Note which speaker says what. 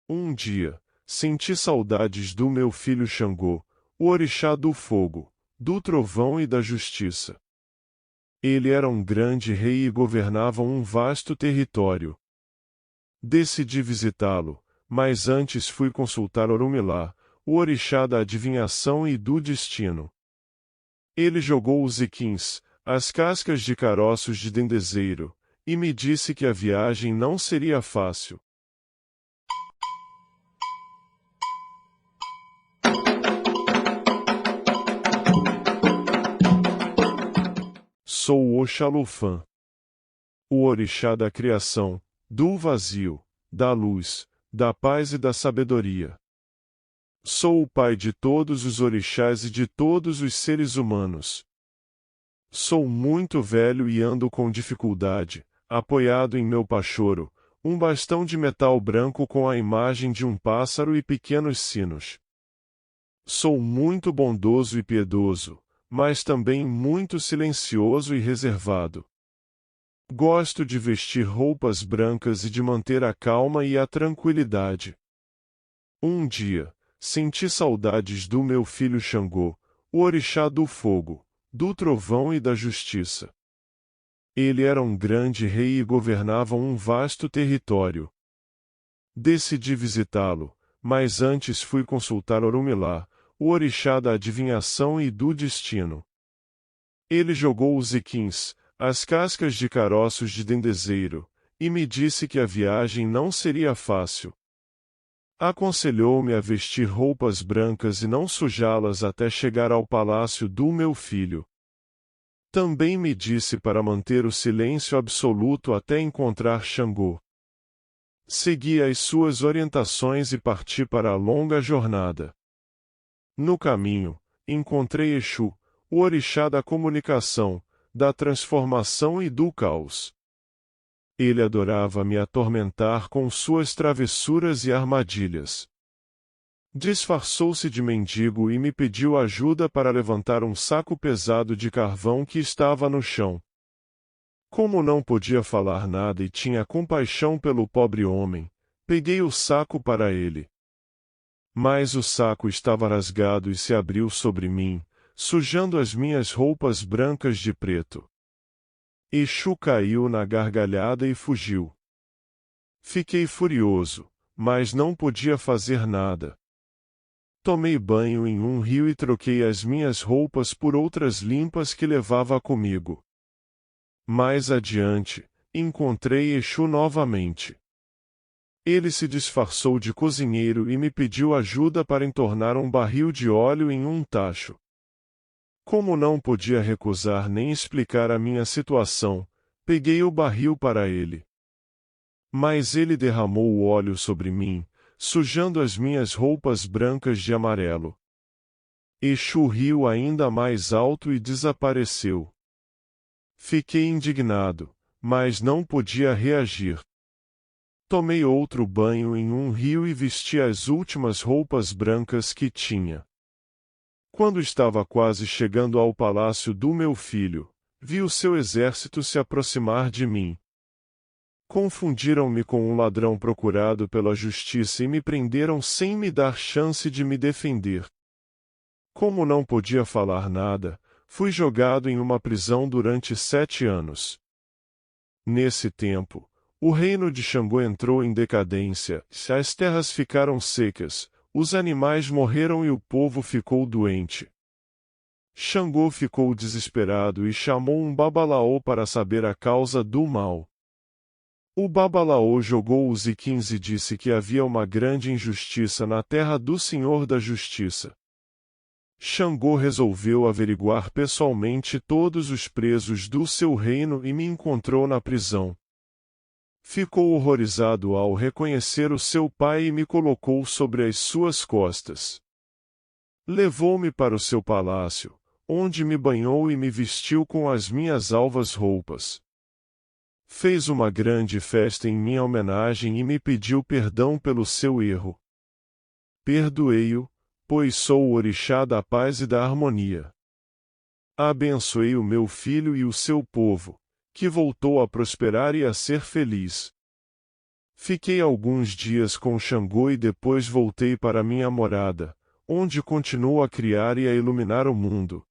Speaker 1: Um dia, senti saudades do meu filho Xangô, o orixá do fogo, do trovão e da justiça. Ele era um grande rei e governava um vasto território. Decidi visitá-lo, mas antes fui consultar Orumilá, o orixá da adivinhação e do destino. Ele jogou os iquins, as cascas de caroços de dendezeiro, e me disse que a viagem não seria fácil. Sou o Oxalufã, o orixá da criação, do vazio, da luz, da paz e da sabedoria. Sou o pai de todos os orixás e de todos os seres humanos. Sou muito velho e ando com dificuldade, apoiado em meu pachoro, um bastão de metal branco com a imagem de um pássaro e pequenos sinos. Sou muito bondoso e piedoso, mas também muito silencioso e reservado. Gosto de vestir roupas brancas e de manter a calma e a tranquilidade. Um dia, senti saudades do meu filho Xangô, o orixá do fogo, do trovão e da justiça. Ele era um grande rei e governava um vasto território. Decidi visitá-lo, mas antes fui consultar Orumilá, o orixá da adivinhação e do destino. Ele jogou os iquins, as cascas de caroços de dendezeiro, e me disse que a viagem não seria fácil. Aconselhou-me a vestir roupas brancas e não sujá-las até chegar ao palácio do meu filho. Também me disse para manter o silêncio absoluto até encontrar Xangô. Segui as suas orientações e parti para a longa jornada. No caminho, encontrei Exu, o orixá da comunicação, da transformação e do caos. Ele adorava me atormentar com suas travessuras e armadilhas. Disfarçou-se de mendigo e me pediu ajuda para levantar um saco pesado de carvão que estava no chão. Como não podia falar nada e tinha compaixão pelo pobre homem, peguei o saco para ele. Mas o saco estava rasgado e se abriu sobre mim, sujando as minhas roupas brancas de preto. Exu caiu na gargalhada e fugiu. Fiquei furioso, mas não podia fazer nada. Tomei banho em um rio e troquei as minhas roupas por outras limpas que levava comigo. Mais adiante, encontrei Exu novamente. Ele se disfarçou de cozinheiro e me pediu ajuda para entornar um barril de óleo em um tacho. Como não podia recusar nem explicar a minha situação, peguei o barril para ele. Mas ele derramou o óleo sobre mim, sujando as minhas roupas brancas de amarelo. Exu riu ainda mais alto e desapareceu. Fiquei indignado, mas não podia reagir. Tomei outro banho em um rio e vesti as últimas roupas brancas que tinha. Quando estava quase chegando ao palácio do meu filho, vi o seu exército se aproximar de mim. Confundiram-me com um ladrão procurado pela justiça e me prenderam sem me dar chance de me defender. Como não podia falar nada, fui jogado em uma prisão durante 7 anos. Nesse tempo, o reino de Xangô entrou em decadência, as terras ficaram secas, os animais morreram e o povo ficou doente. Xangô ficou desesperado e chamou um babalaô para saber a causa do mal. O babalaô jogou os iquins e disse que havia uma grande injustiça na terra do Senhor da Justiça. Xangô resolveu averiguar pessoalmente todos os presos do seu reino e me encontrou na prisão. Ficou horrorizado ao reconhecer o seu pai e me colocou sobre as suas costas. Levou-me para o seu palácio, onde me banhou e me vestiu com as minhas alvas roupas. Fez uma grande festa em minha homenagem e me pediu perdão pelo seu erro. Perdoei-o, pois sou o orixá da paz e da harmonia. Abençoei o meu filho e o seu povo, que voltou a prosperar e a ser feliz. Fiquei alguns dias com Xangô e depois voltei para minha morada, onde continuo a criar e a iluminar o mundo.